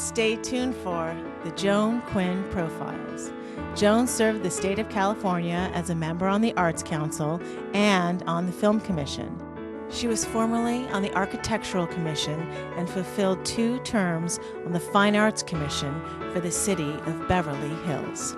Stay tuned for the Joan Quinn Profiles. Joan served the state of California as a member on the Arts Council and on the Film Commission. She was formerly on the Architectural Commission and fulfilled 2 terms on the Fine Arts Commission for the city of Beverly Hills.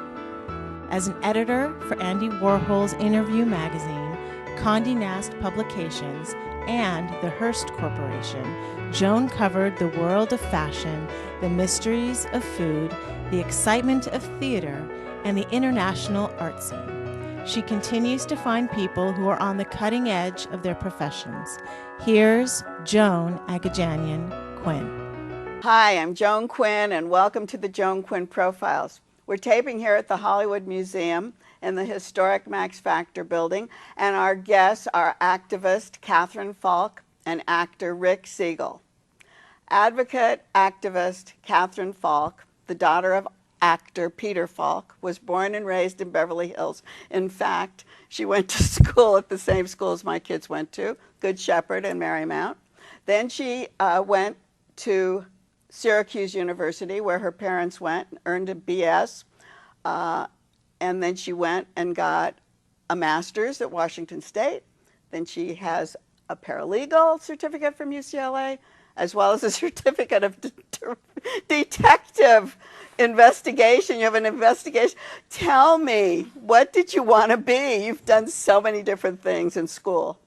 As an editor for Andy Warhol's Interview magazine, Condé Nast Publications, and the Hearst Corporation, Joan covered the world of fashion, the mysteries of food, the excitement of theater, and the international art scene. She continues to find people who are on the cutting edge of their professions. Here's Joan Agajanian Quinn. Hi, I'm Joan Quinn, and welcome to the Joan Quinn Profiles. We're taping here at the Hollywood Museum in the historic Max Factor building, and our guests are activist Catherine Falk and actor Rick Seagull. Advocate activist Catherine Falk, the daughter of actor Peter Falk, was born and raised in Beverly Hills. In fact, she went to school at the same schools my kids went to, Good Shepherd and Marymount. Then she went to Syracuse University, where her parents went, and earned a BS. And then she went and got a master's at Washington State. Then she has a paralegal certificate from UCLA, as well as a certificate of detective investigation. You have an investigation. Tell me, what did you want to be? You've done so many different things in school.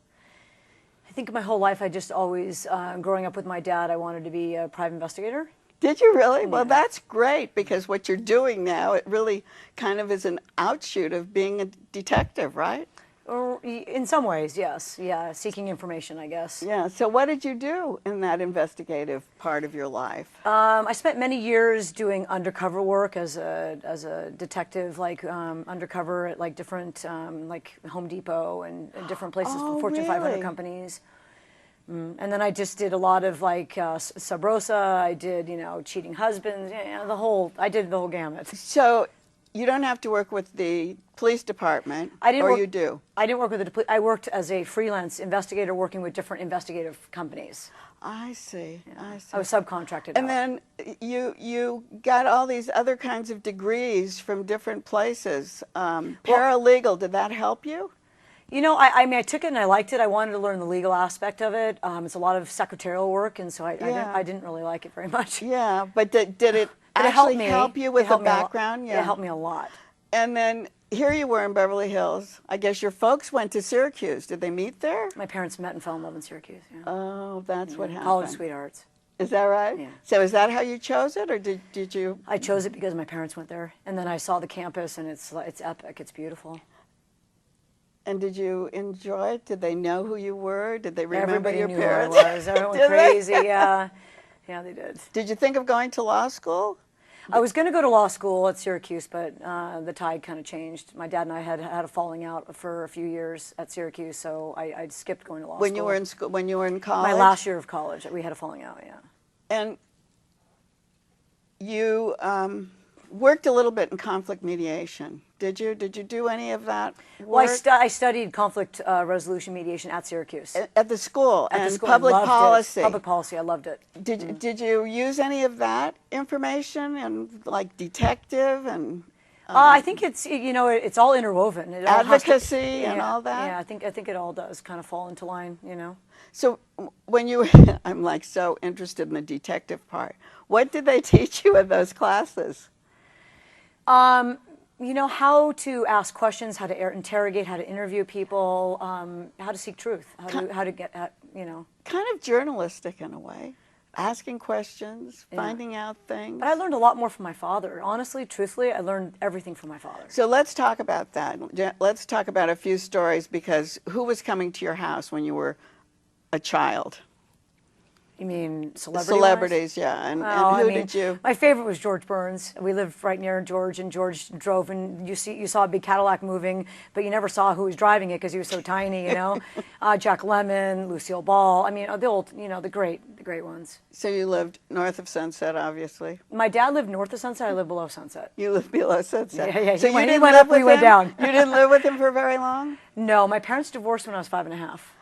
I think my whole life I just always, growing up with my dad, I wanted to be a private investigator. Did you really? Yeah. Well, that's great, because what you're doing now, it really kind of is an outshoot of being a detective, right? Or in some ways, yes. Yeah, seeking information, I guess. Yeah. So what did you do in that investigative part of your life? I spent many years doing undercover work as a detective, like undercover at like different like Home Depot and different places for Fortune 500 companies. And then I just did a lot of like sub rosa. I did, cheating husbands. I did the whole gamut. So you don't have to work with the police department, you do? I didn't work with the police. I worked as a freelance investigator working with different investigative companies. I see. Yeah. I see. I was subcontracted And out. then you got all these other kinds of degrees from different places. Paralegal, did that help you? I mean, I took it and I liked it. I wanted to learn the legal aspect of it. It's a lot of secretarial work, and so I didn't really like it very much. Yeah, but did it actually help you with the background? Yeah. It helped me a lot. And then here you were in Beverly Hills. I guess your folks went to Syracuse. Did they meet there? My parents met and fell in love in Syracuse. Yeah. Oh, that's what happened. College sweethearts. Is that right? Yeah. So is that how you chose it, or did you? I chose it because my parents went there, and then I saw the campus, and it's epic. It's beautiful. And did you enjoy it? Did they know who you were? Did they remember your knew parents? Who I was. Everyone went crazy. Yeah, they did. Did you think of going to law school? I was going to go to law school at Syracuse, but the tide kind of changed. My dad and I had a falling out for a few years at Syracuse, so I skipped going to law school. When you were in school, when you were in college? My last year of college, we had a falling out. Yeah. And you worked a little bit in conflict mediation. Did you? Did you do any of that work? Well, I studied conflict resolution mediation at Syracuse. At the school, At and the school. public policy. Public policy, I loved it. Did you use any of that information and like detective and? I think it's all interwoven. It all has to- Advocacy and all that? Yeah, I think it all does kind of fall into line, So when you, I'm like so interested in the detective part. What did they teach you in those classes? How to ask questions, how to interrogate, how to interview people, how to seek truth, how to get at, Kind of journalistic in a way. Asking questions, finding out things. But I learned a lot more from my father. Honestly, truthfully, I learned everything from my father. So let's talk about that. Let's talk about a few stories, because who was coming to your house when you were a child? You mean Celebrities, yeah. And who did you? My favorite was George Burns. We lived right near George, and George drove, and you saw a big Cadillac moving, but you never saw who was driving it because he was so tiny, Jack Lemmon, Lucille Ball. I mean, the old, the great ones. So you lived north of Sunset, obviously. My dad lived north of Sunset. I lived below Sunset. You lived below Sunset. Yeah. So he went up, we went down. You didn't live with him for very long? No, my parents divorced when I was 5 and a half.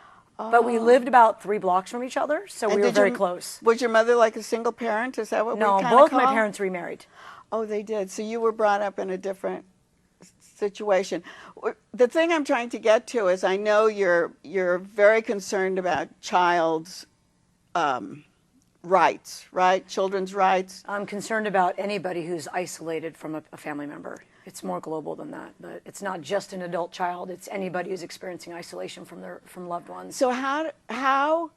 But we lived about 3 blocks from each other, so we were very close. Was your mother like a single parent? Is that what we No, kind of both call? my parents remarried. Oh, they did. So you were brought up in a different situation. The thing I'm trying to get to is I know you're very concerned about child's rights, right? Children's rights. I'm concerned about anybody who's isolated from a family member. It's more global than that, but it's not just an adult child. It's anybody who's experiencing isolation from loved ones. So how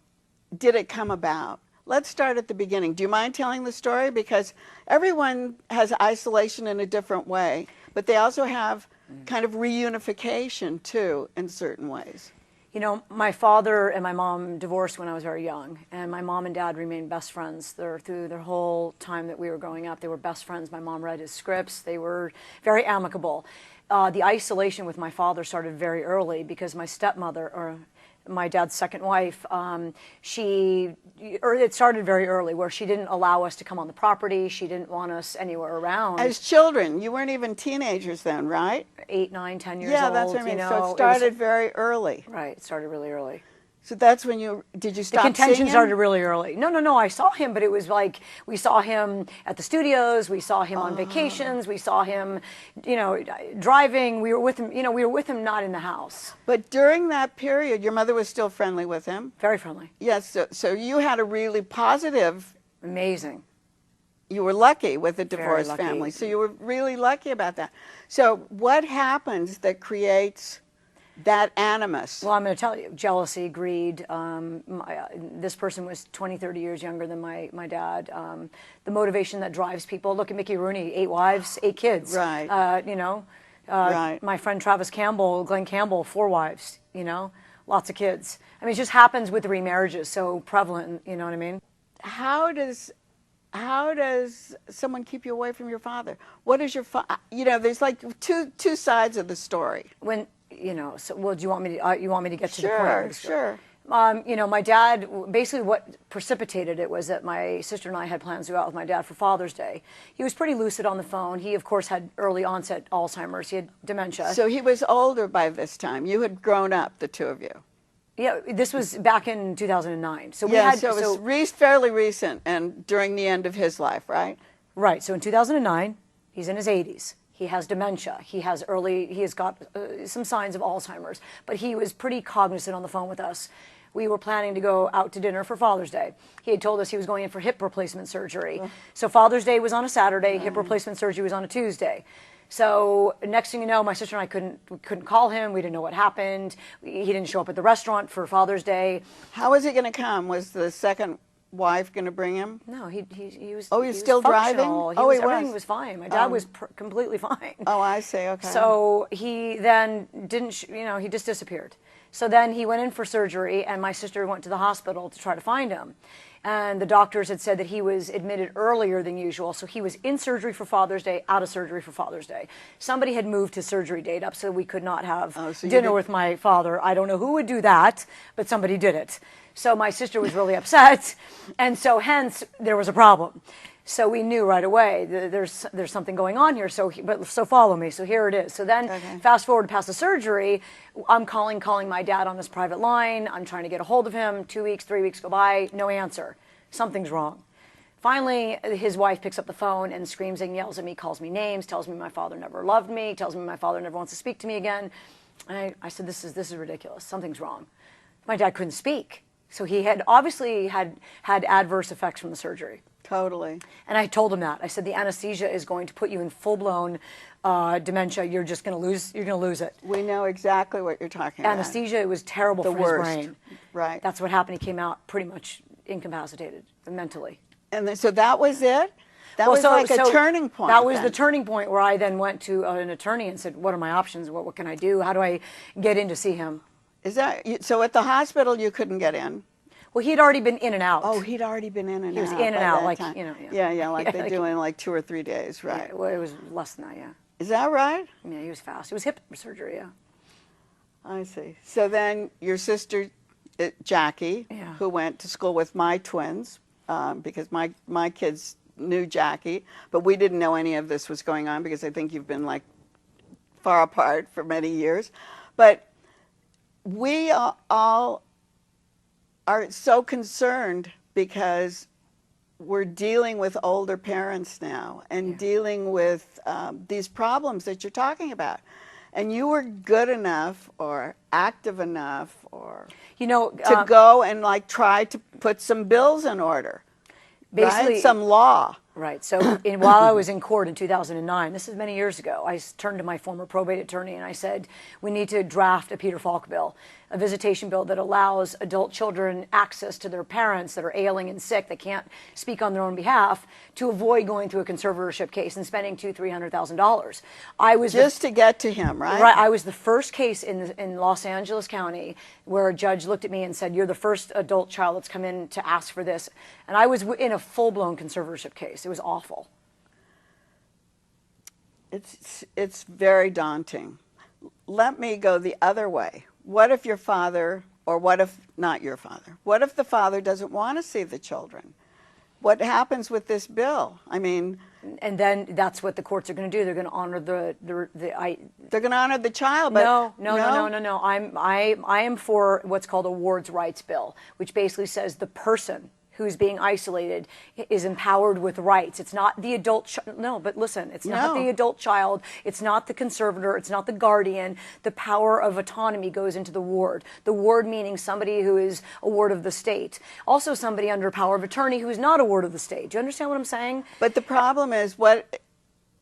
did it come about? Let's start at the beginning. Do you mind telling the story? Because everyone has isolation in a different way, but they also have kind of reunification too in certain ways. You know, my father and my mom divorced when I was very young, and my mom and dad remained best friends through their whole time that we were growing up. They were best friends. My mom read his scripts. They were very amicable. The isolation with my father started very early because my stepmother, or my dad's second wife, it started very early where she didn't allow us to come on the property. She didn't want us anywhere around. As children, you weren't even teenagers then, right? 8, 9, 10 years yeah, old. that's what I mean. You know, so it started very early. Right, it started really early. So that's when did you stop The contention seeing him? started really early. No, I saw him, but it was like we saw him at the studios, we saw him on vacations, we saw him, you know, driving. We were with him, we were with him not in the house. But during that period, your mother was still friendly with him? Very friendly. Yes, so you had a really positive... Amazing. You were lucky with a divorced family, so you were really lucky about that. So what happens that creates that animus? Well, I'm going to tell you, jealousy, greed. This person was 20, 30 years younger than my dad. The motivation that drives people. Look at Mickey Rooney, 8 wives, 8 kids. Right. Right. My friend Travis Campbell, Glenn Campbell, 4 wives, lots of kids. I mean, it just happens with the remarriages, so prevalent, you know what I mean? How does someone keep you away from your father? What is your there's like two sides of the story. When well, do you want me to get to the point? Sure. My dad, basically what precipitated it was that my sister and I had plans to go out with my dad for Father's Day. He was pretty lucid on the phone. He, of course, had early onset Alzheimer's. He had dementia. So he was older by this time. You had grown up, the two of you. Yeah, this was back in 2009. So it was fairly recent and during the end of his life, right? Right. So in 2009, he's in his 80s. He has dementia. He has got some signs of Alzheimer's, but he was pretty cognizant on the phone with us. We were planning to go out to dinner for Father's Day. He had told us he was going in for hip replacement surgery. So Father's Day was on a Saturday, hip replacement surgery was on a Tuesday. So next thing you know, my sister and I couldn't call him. We didn't know what happened. He didn't show up at the restaurant for Father's Day. How was he going to come? Was the second wife going to bring him? No, he was. Oh, he was still driving? Everything was fine. My dad was completely fine. Oh, I see. Okay. So he then didn't. He just disappeared. So then he went in for surgery, and my sister went to the hospital to try to find him. And the doctors had said that he was admitted earlier than usual, so he was in surgery for Father's Day, out of surgery for Father's Day. Somebody had moved his surgery date up so we could not have dinner with my father. I don't know who would do that, but somebody did it. So my sister was really upset, and so hence there was a problem. So we knew right away that there's something going on here. So follow me. So here it is. So then fast forward past the surgery, I'm calling my dad on his private line. I'm trying to get a hold of him. 2 weeks, 3 weeks go by, no answer. Something's wrong. Finally, his wife picks up the phone and screams and yells at me, calls me names, tells me my father never loved me, tells me my father never wants to speak to me again. And I said, this is ridiculous. Something's wrong. My dad couldn't speak. So he had obviously had adverse effects from the surgery. Totally. And I told him that. I said, the anesthesia is going to put you in full-blown dementia. You're just going to lose it. We know exactly what you're talking about. Anesthesia, it was terrible for his brain. Right. That's what happened. He came out pretty much incapacitated mentally. And then, so that was it? That was like a turning point. That was the turning point where I then went to an attorney and said, what are my options? What can I do? How do I get in to see him? So at the hospital you couldn't get in? Well, he had already been in and out. Oh, he'd already been in and out. He was in and out, like, time. Yeah. Yeah, like they do in like 2 or 3 days, right? Yeah, well, it was less than that, yeah. Is that right? Yeah, he was fast. It was hip surgery, yeah. I see. So then your sister, Jackie, who went to school with my twins, because my kids knew Jackie, but we didn't know any of this was going on because I think you've been like far apart for many years. But we all are so concerned because we're dealing with older parents now and dealing with these problems that you're talking about. And you were good enough or active enough or to go and like try to put some bills in order, basically, right? Some law. Right. So while I was in court in 2009, this is many years ago, I turned to my former probate attorney and I said, we need to draft a Peter Falk bill, a visitation bill that allows adult children access to their parents that are ailing and sick, that can't speak on their own behalf, to avoid going through a conservatorship case and spending $200,000-300,000. I was just to get to him, right? Right. I was the first case in Los Angeles County where a judge looked at me and said, you're the first adult child that's come in to ask for this. And I was in a full-blown conservatorship case. It was awful. It's very daunting. Let me go the other way. What if your father, or what if not your father, what if the father doesn't want to see the children? What happens with this bill? I mean, and then that's what the courts are going to do. They're going to honor they're going to honor the child. But no. I am for what's called a ward's rights bill, which basically says the person who's being isolated is empowered with rights. It's not the adult no, but listen, it's not the adult child, it's not the conservator, it's not the guardian. The power of autonomy goes into the ward. The ward meaning somebody who is a ward of the state. Also somebody under power of attorney who is not a ward of the state. Do you understand what I'm saying? But the problem is, what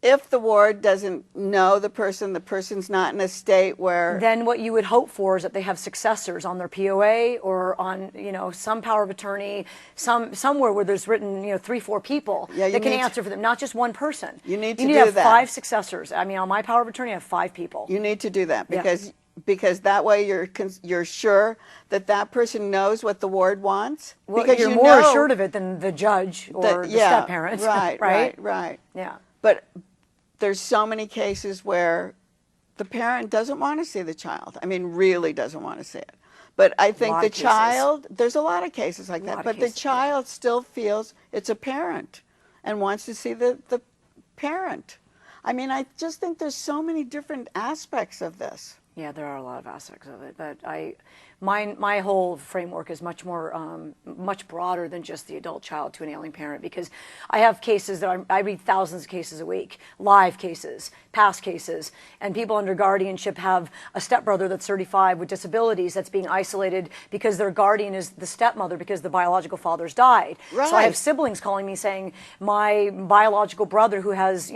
if the ward doesn't know the person's not in a state where... Then what you would hope for is that they have successors on their POA or on, some power of attorney, somewhere where there's written, 3-4 people that can answer for them, not just one person. You need to have 5 successors. I mean, on my power of attorney, I have 5 people. You need to do that because that way you're sure that person knows what the ward wants. Well, because you're more assured of it than the judge or the step-parent. Right. Yeah. But there's so many cases where the parent doesn't want to see the child. I mean, really doesn't want to see it. But I think the child, there's a lot of cases like that, but the child still feels it's a parent and wants to see the parent. I mean, I just think there's so many different aspects of this. Yeah, there are a lot of aspects of it, but my whole framework is much broader than just the adult child to an ailing parent, because I have cases that I read thousands of cases a week, live cases, past cases, and people under guardianship have a stepbrother that's 35 with disabilities that's being isolated because their guardian is the stepmother because the biological father's died. Right. So I have siblings calling me saying my biological brother who's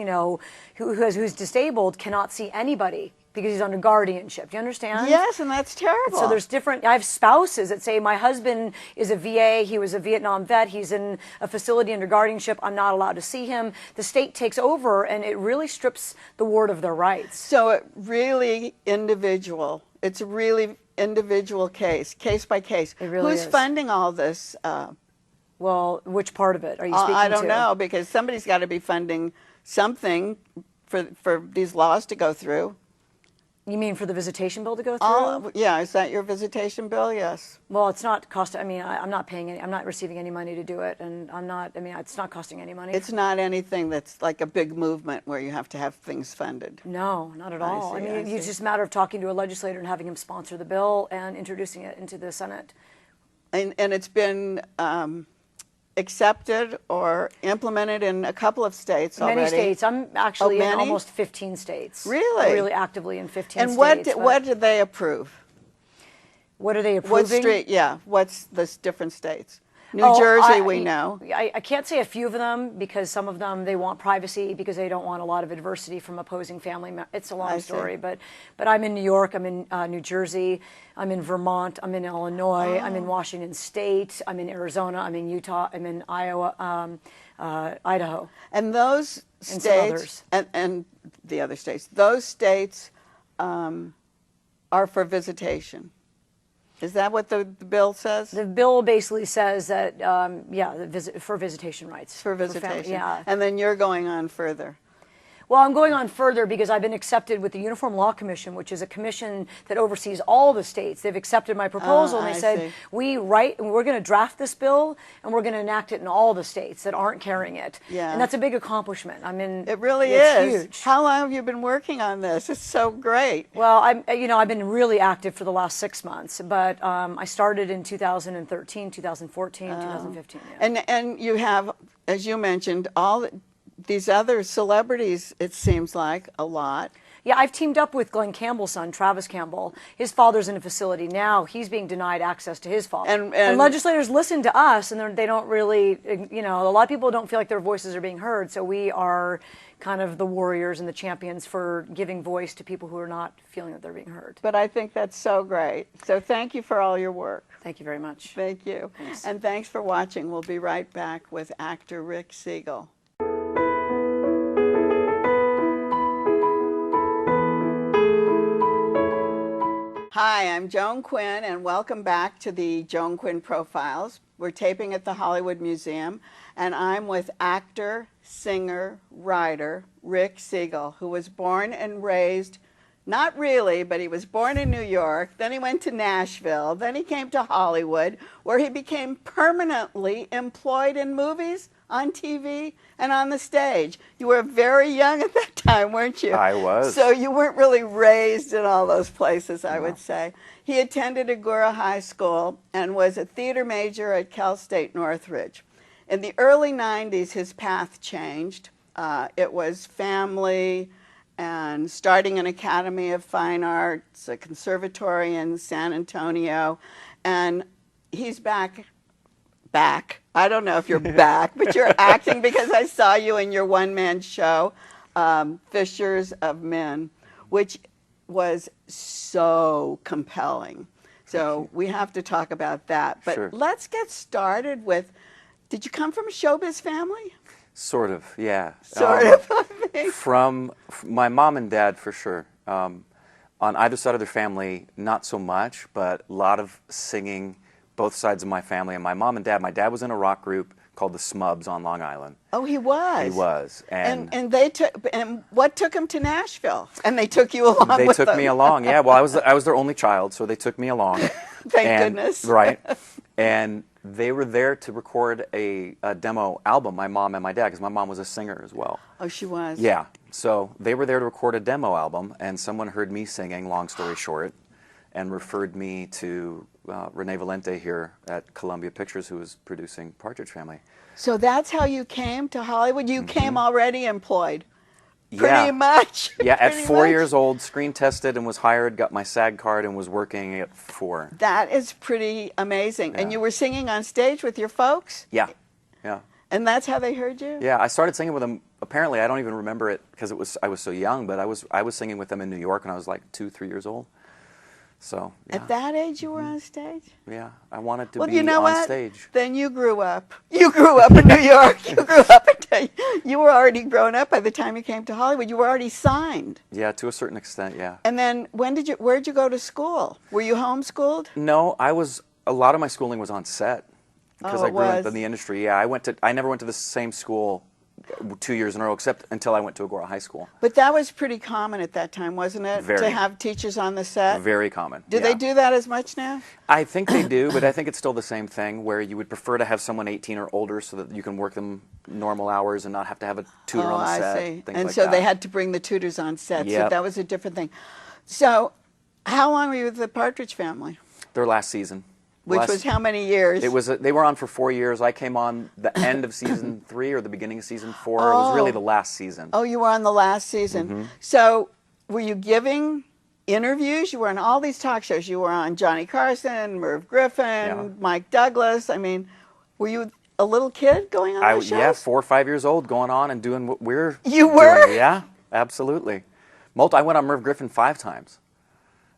disabled cannot see anybody because he's under guardianship. Do you understand? Yes, and that's terrible. So there's I have spouses that say, my husband is a VA, he was a Vietnam vet, he's in a facility under guardianship, I'm not allowed to see him. The state takes over, and it really strips the ward of their rights. So it's a really individual case by case. It really is. Who's funding all this? Well, which part of it are you speaking to? I don't know, because somebody's got to be funding something for these laws to go through. You mean for the visitation bill to go through? Yeah, is that your visitation bill? Yes. Well, it's not I'm not paying any, I'm not receiving any money to do it, and it's not costing any money. It's not anything that's like a big movement where you have to have things funded. No, not at all. It's just a matter of talking to a legislator and having him sponsor the bill and introducing it into the Senate. And it's been accepted or implemented in a couple of states already. Many states. I'm actually in almost 15 states. Really? Really actively in 15 and states. And what did they approve? What are they approving? What's the different states? New Jersey, we know. I can't say a few of them, because some of them, they want privacy because they don't want a lot of adversity from opposing family members. It's a long story, but I'm in New York, I'm in New Jersey, I'm in Vermont, I'm in Illinois, I'm in Washington State, I'm in Arizona, I'm in Utah, I'm in Iowa, Idaho. And those states, and the other states, those states are for visitation. Is that what the bill says? The bill basically says that, for visitation rights. For visitation. Yeah. And then you're going on further. Well, I'm going on further because I've been accepted with the Uniform Law Commission, which is a commission that oversees all the states. They've accepted my proposal, and they said, we're going to draft this bill, and we're going to enact it in all the states that aren't carrying it. Yeah. And that's a big accomplishment. I mean, it really is huge. How long have you been working on this? It's so great. Well, I've been really active for the last 6 months, but I started in 2013, 2014, 2015. Yeah. And you have, as you mentioned, all these other celebrities, it seems like, a lot. Yeah, I've teamed up with Glenn Campbell's son, Travis Campbell. His father's in a facility now. He's being denied access to his father. And legislators listen to us, and they don't really, a lot of people don't feel like their voices are being heard. So we are kind of the warriors and the champions for giving voice to people who are not feeling that they're being heard. But I think that's so great. So thank you for all your work. Thank you very much. Thank you. Thanks. And thanks for watching. We'll be right back with actor Rick Seagull. Hi, I'm Joan Quinn, and welcome back to the Joan Quinn Profiles. We're taping at the Hollywood Museum, and I'm with actor, singer, writer Rick Seagull, who was born and raised, not really, but he was born in New York, then he went to Nashville, then he came to Hollywood, where he became permanently employed in movies, on TV, and on the stage. You were very young at that time, weren't you? I was. So you weren't really raised in all those places, I would say. He attended Agoura High School and was a theater major at Cal State Northridge. In the early 90s, his path changed. It was family and starting an Academy of Fine Arts, a conservatory in San Antonio, and he's back. I don't know if you're back, but you're acting because I saw you in your one-man show, Fishers of Men, which was so compelling. So we have to talk about that. But Sure. Let's get started with, did you come from a showbiz family? Sort of, yeah. Sort of. From my mom and dad, for sure. On either side of their family, not so much, but a lot of singing, both sides of my family. And my mom and dad, my dad was in a rock group called the Smubs on Long Island. Oh, he was? He was. And what took him to Nashville? And they took you along with them? They took me along, yeah. Well, I was their only child, so they took me along. Thank goodness. Right. And they were there to record a demo album, my mom and my dad, because my mom was a singer as well. Oh, she was? Yeah. So they were there to record a demo album, and someone heard me singing, long story short, and referred me to Renee Valente here at Columbia Pictures, who was producing Partridge Family. So that's how you came to Hollywood? You came already employed? Yeah. Pretty much? Yeah, at Pretty 4 much? years old, screen tested and was hired, got my SAG card, and was working at 4. That is pretty amazing. Yeah. And you were singing on stage with your folks? Yeah, yeah. And that's how they heard you? Yeah, I started singing with them. Apparently, I don't even remember it because I was so young, but I was singing with them in New York when I was like 2, 3 years old. So yeah. At that age you were on stage? Yeah, I wanted to Well, be you know on what? stage. Then you grew up. You grew up in New York. You grew up you were already grown up by the time you came to Hollywood. You were already signed. Yeah, to a certain extent, yeah. And then where'd you go to school? Were you homeschooled? No, a lot of my schooling was on set because I grew up was. in the industry. Yeah, I never went to the same school 2 years in a row, except until I went to Agoura High School. But that was pretty common at that time, wasn't it? Very. To have teachers on the set? Very common. Do yeah. they do that as much now? I think they do, but I think it's still the same thing where you would prefer to have someone 18 or older so that you can work them normal hours and not have to have a tutor on the set. I see. Things And like so that. they had to bring the tutors on set. So Yep. that was a different thing. So how long were you with the Partridge Family? Their last season. Which was how many years? It was. They were on for 4 years. I came on the end of season 3 or the beginning of season 4. It was really the last season. Oh, you were on the last season. So were you giving interviews? You were on all these talk shows. You were on Johnny Carson, Merv Griffin, Mike Douglas. I mean, were you a little kid going on those shows? Yeah, 4 or 5 years old, going on and doing what we're You were? doing. Yeah, absolutely. I went on Merv Griffin 5 times,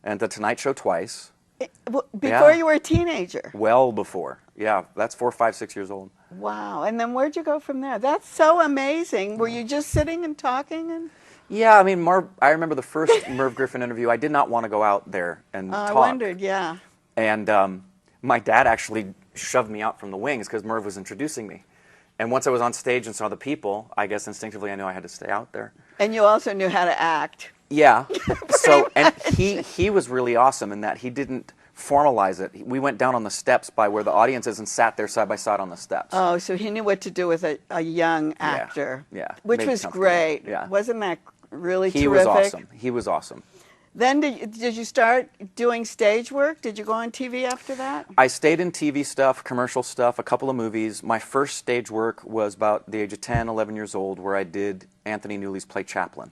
and The Tonight Show twice. Before you were a teenager? Well before. Yeah, that's 4, 5, 6 years old. Wow. And then where'd you go from there? That's so amazing. Were you just sitting and talking? And Yeah, I mean, I remember the first Merv Griffin interview. I did not want to go out there and talk. I wondered, yeah. And my dad actually shoved me out from the wings because Merv was introducing me. And once I was on stage and saw the people, I guess instinctively I knew I had to stay out there. And you also knew how to act. Yeah. So, and he was really awesome in that he didn't formalize it. We went down on the steps by where the audience is and sat there side by side on the steps. Oh, so he knew what to do with a young actor. Yeah. Which Made was comfortable. great. Yeah. Wasn't that really He terrific? was awesome. He was awesome. Then did you start doing stage work? Did you go on TV after that? I stayed in TV stuff, commercial stuff, a couple of movies. My first stage work was about the age of 10, 11 years old, where I did Anthony Newley's play Chaplin.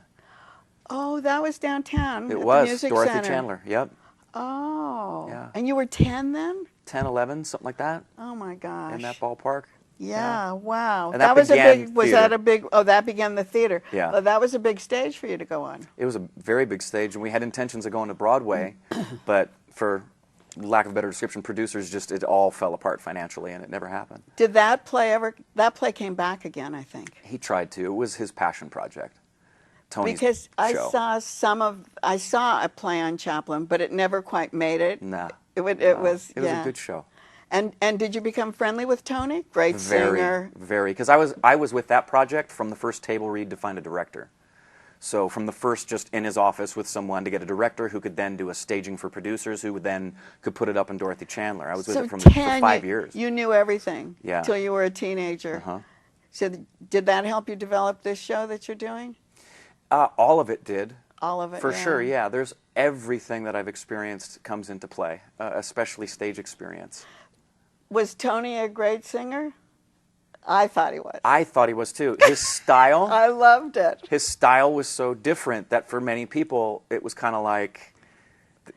Oh, that was downtown. It at was the Music Dorothy Center. Chandler. Yep. Oh. Yeah. And you were 10 then? 10, 11, something like that. Oh my gosh. In that ballpark. Yeah, wow. And that was a began big, was theater. that a big, oh, that began the theater. Yeah. Well, that was a big stage for you to go on. It was a very big stage, and we had intentions of going to Broadway, but for lack of a better description, producers just, it all fell apart financially, and it never happened. Did that play ever, that play came back again, I think. He tried to. It was his passion project. Tony's Because I show. I saw a play on Chaplin, but it never quite made it. Nah. It was, It was yeah. a good show. And did you become friendly with Tony? Great singer. Very. Because I was with that project from the first table read to find a director. So from the first, just in his office with someone to get a director who could then do a staging for producers who would then could put it up in Dorothy Chandler. I was with it for 5 years. You knew everything. Yeah. Till you were a teenager. Uh-huh. So did that help you develop this show that you're doing? All of it did. All of it. For yeah. sure, yeah. There's everything that I've experienced comes into play, especially stage experience. Was Tony a great singer? I thought he was. I thought he was too. His style, I loved it. his style was so different that for many people it was kind of like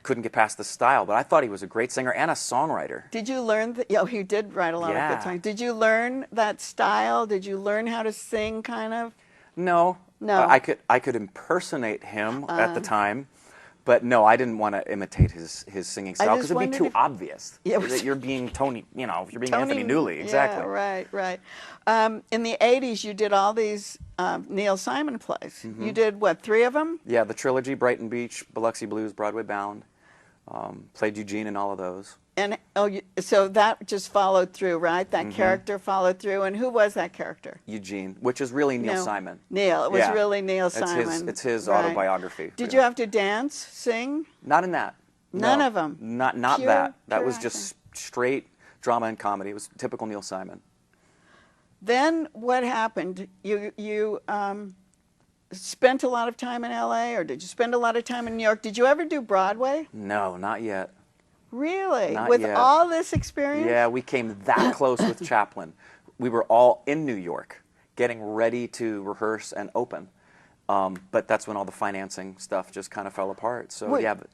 couldn't get past the style. But I thought he was a great singer and a songwriter. Did you learn that? Oh, he did write a lot of Yeah. good songs. Did you learn that style? Did you learn how to sing, kind of? No, No. I could impersonate him at the time. But no, I didn't want to imitate his singing style because just it'd be wondered too if- obvious. Yeah, it that was- you're being Tony, you know, you're being Tony, Anthony Newley, exactly. Yeah, right. In the 80s, you did all these Neil Simon plays. Mm-hmm. You did, what, 3 of them? Yeah, the trilogy, Brighton Beach, Biloxi Blues, Broadway Bound. Played Eugene in all of those. And so that just followed through, right? That Mm-hmm. character followed through. And who was that character? Eugene, which is really Neil No. Simon. Neil. It was Yeah. really Neil It's Simon. It's his Right. autobiography. Did yeah. you have to dance, sing? Not in that. None No. of 'em? Not Pure- that. That pure was just straight drama and comedy. It was typical Neil Simon. Then what happened? You spent a lot of time in L.A. or did you spend a lot of time in New York? Did you ever do Broadway? No, not yet. Really? Not With yet. all this experience? Yeah, we came that close with Chaplin. We were all in New York, getting ready to rehearse and open. But that's when all the financing stuff just kind of fell apart. So Would- yeah, but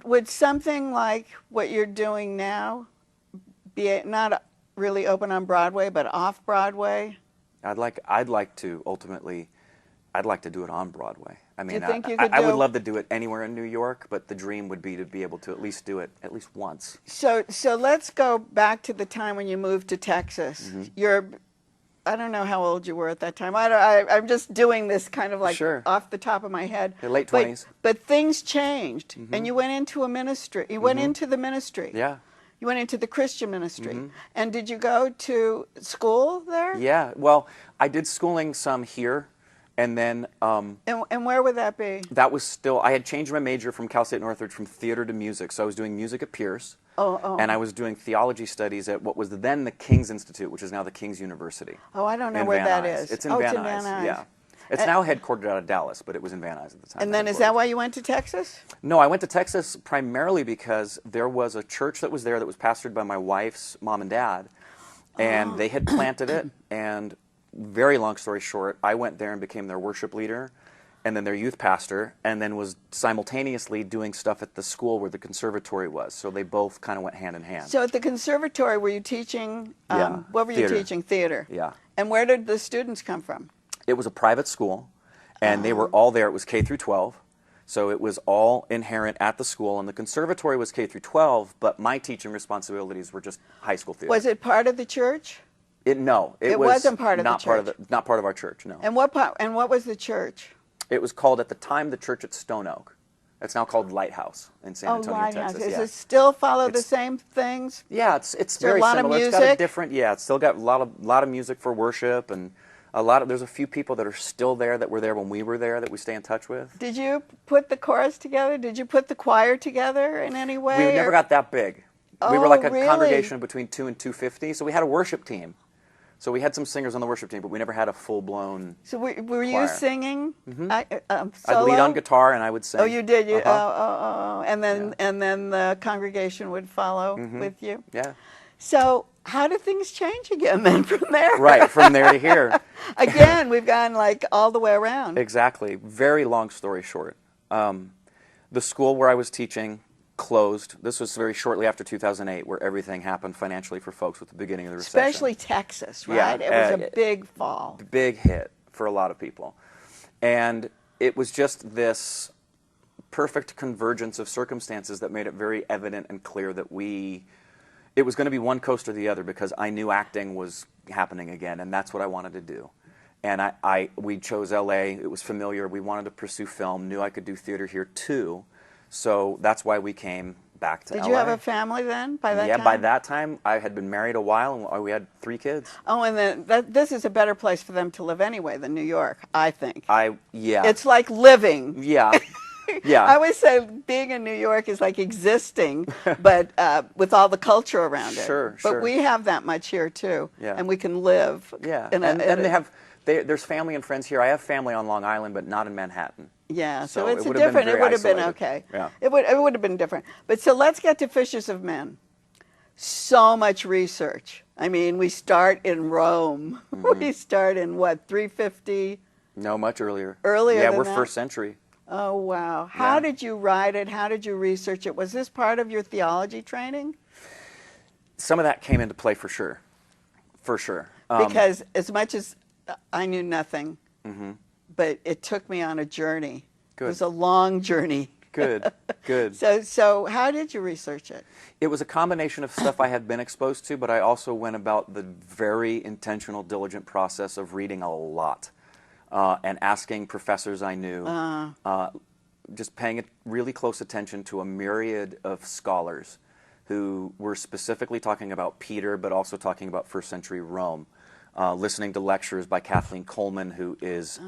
Would something like what you're doing now be not really open on Broadway, but off Broadway? I'd like to ultimately, I'd like to do it on Broadway. I mean, think you could I would do- love to do it anywhere in New York, but the dream would be to be able to at least do it at least once. So let's go back to the time when you moved to Texas. Mm-hmm. I don't know how old you were at that time. I'm just doing this kind of like Sure. off the top of my head. Your late But- 20s. But things changed, and you went into a ministry. You went into the ministry. Mm-hmm. Yeah. You went into the Christian ministry. And did you go to school there? Yeah. Well, I did schooling some here, and then And where would that be? that was still, I had changed my major from Cal State Northridge from theater to music. So I was doing music at Pierce. And I was doing theology studies at what was then the King's Institute, which is now the King's University. Oh, I don't know in where Van that Nuys. is. It's in Oh, Van it's in Nuys. Van Nuys. Yeah. It's now headquartered out of Dallas, but it was in Van Nuys at the time. And then is that why you went to Texas? No, I went to Texas primarily because there was a church that was there that was pastored by my wife's mom and dad, and they had planted it. And very long story short, I went there and became their worship leader, and then their youth pastor, and then was simultaneously doing stuff at the school where the conservatory was. So they both kind of went hand in hand. So at the conservatory, were you teaching? Yeah, What were theater. you teaching? Theater. Yeah. And where did the students come from? It was a private school, and they were all there. It was K through 12, so it was all inherent at the school. And the conservatory was K through 12, but my teaching responsibilities were just high school theater. Was it part of the church? No, it wasn't part of the not part of church. not part of our church. No, And what was the church? it was called at the time the church at Stone Oak. It's now called Lighthouse in San Antonio, Lighthouse. Texas. Does Yeah. it still follow the It's- same things? Yeah, it's there a very lot of similar. It's got a music? different. Yeah, it's still got a lot of music for worship and There's a few people that are still there that were there when we were there that we stay in touch with. Did you put the chorus together? Did you put the choir together in any way? We never got that big. Oh, we were like a really? congregation of between 2 and 250, so we had a worship team. So we had some singers on the worship team, but we never had a full-blown So were you choir. singing? Mm-hmm. Solo? I'd lead on guitar and I would sing. Oh, you did. Uh-huh. Oh. And then the congregation would follow with you. Yeah. So how did things change again then from there? Right, from there to here. Again, we've gone like all the way around. Exactly. Very long story short. The school where I was teaching closed. This was very shortly after 2008, where everything happened financially for folks with the beginning of the recession. Especially Texas, right? Yeah, It was a big fall. Big hit for a lot of people. And it was just this perfect convergence of circumstances that made it very evident and clear that it was going to be one coast or the other, because I knew acting was happening again, and that's what I wanted to do. And we chose LA. It was familiar. We wanted to pursue film, knew I could do theater here too. So that's why we came back to LA. Did you have a family then by that time? Yeah, by that time I had been married a while and we had 3 kids. Oh, and then this is a better place for them to live anyway than New York, I think. Yeah. It's like living. Yeah. Yeah. I always say being in New York is like existing, but with all the culture around it. Sure. But we have that much here too. Yeah. And we can live. Yeah. There's family and friends here. I have family on Long Island, but not in Manhattan. Yeah, so So it's it would have been different. It very would have been isolated. okay. Yeah. It would have been different. But so let's get to Fishers of Men. So much research. I mean, we start in Rome. We start in what, 350? No, much earlier. Earlier Yeah, than we're that? first century. Oh wow! How did you write it? How did you research it? Was this part of your theology training? Some of that came into play for sure. For sure. Because as much as I knew nothing, but it took me on a journey. Good. It was a long journey. Good. Good. So how did you research it? It was a combination of stuff I had been exposed to, but I also went about the very intentional, diligent process of reading a lot and asking professors I knew, just paying really close attention to a myriad of scholars who were specifically talking about Peter, but also talking about first century Rome, listening to lectures by Kathleen Coleman, who is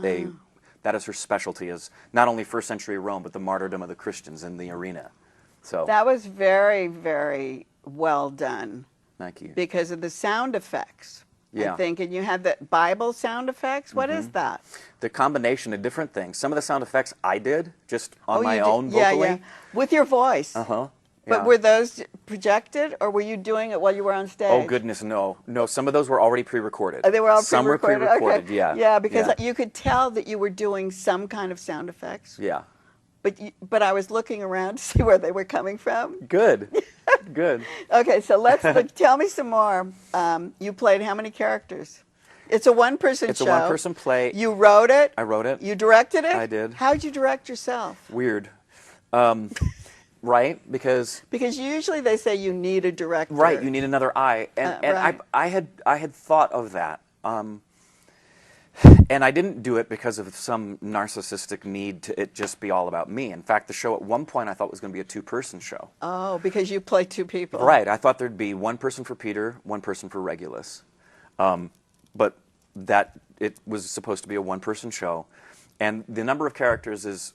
that is her specialty, is not only first century Rome, but the martyrdom of the Christians in the arena. So That was very, very well done. Thank you. Because of the sound effects. Yeah. I think, and you had the Bible sound effects. What is that? The combination of different things. Some of the sound effects I did just on my you own did, yeah, vocally. yeah, with your voice. Uh-huh. But Yeah. were those projected, or were you doing it while you were on stage? Oh goodness, no. No, some of those were already pre-recorded. They were all Some were pre-recorded? pre-recorded, Okay. yeah. Yeah, because you could tell that you were doing some kind of sound effects. Yeah. But I was looking around to see where they were coming from. Good. Good. Okay, so let's tell me some more. You played how many characters? It's a one-person show. It's a one-person play. You wrote it? I wrote it. You directed it? I did. How'd you direct yourself? Weird. Right? Because Usually they say you need a director. right, you need another eye. And right. I had thought of that. And I didn't do it because of some narcissistic need to it just be all about me. In fact, the show at one point I thought was going to be a 2-person show. Oh, because you play 2 people. Right. I thought there'd be 1 person for Peter, 1 person for Regulus. But that it was supposed to be a 1-person show. And the number of characters is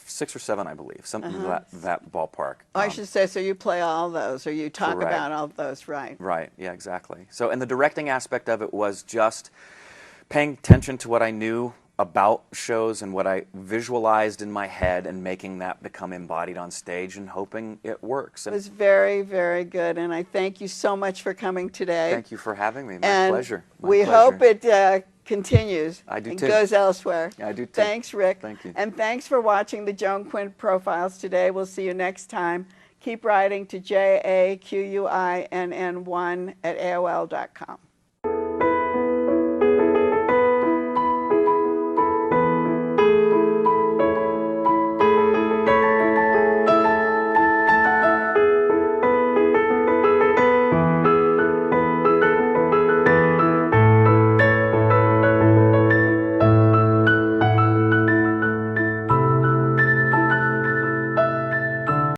6 or 7, I believe, something that ballpark. I should say, so you play all those, or you talk Correct. about all those, right? Right, yeah, exactly. So, and the directing aspect of it was just paying attention to what I knew about shows and what I visualized in my head and making that become embodied on stage and hoping it works. It And was very, very good, and I thank you so much for coming today. thank you for having me. My and pleasure. My we pleasure. hope it continues. I do and too. goes elsewhere. I do too. Thanks, Rick. Thank you. And thanks for watching the Joan Quinn Profiles today. We'll see you next time. Keep writing to JAQUINN1 at AOL.com.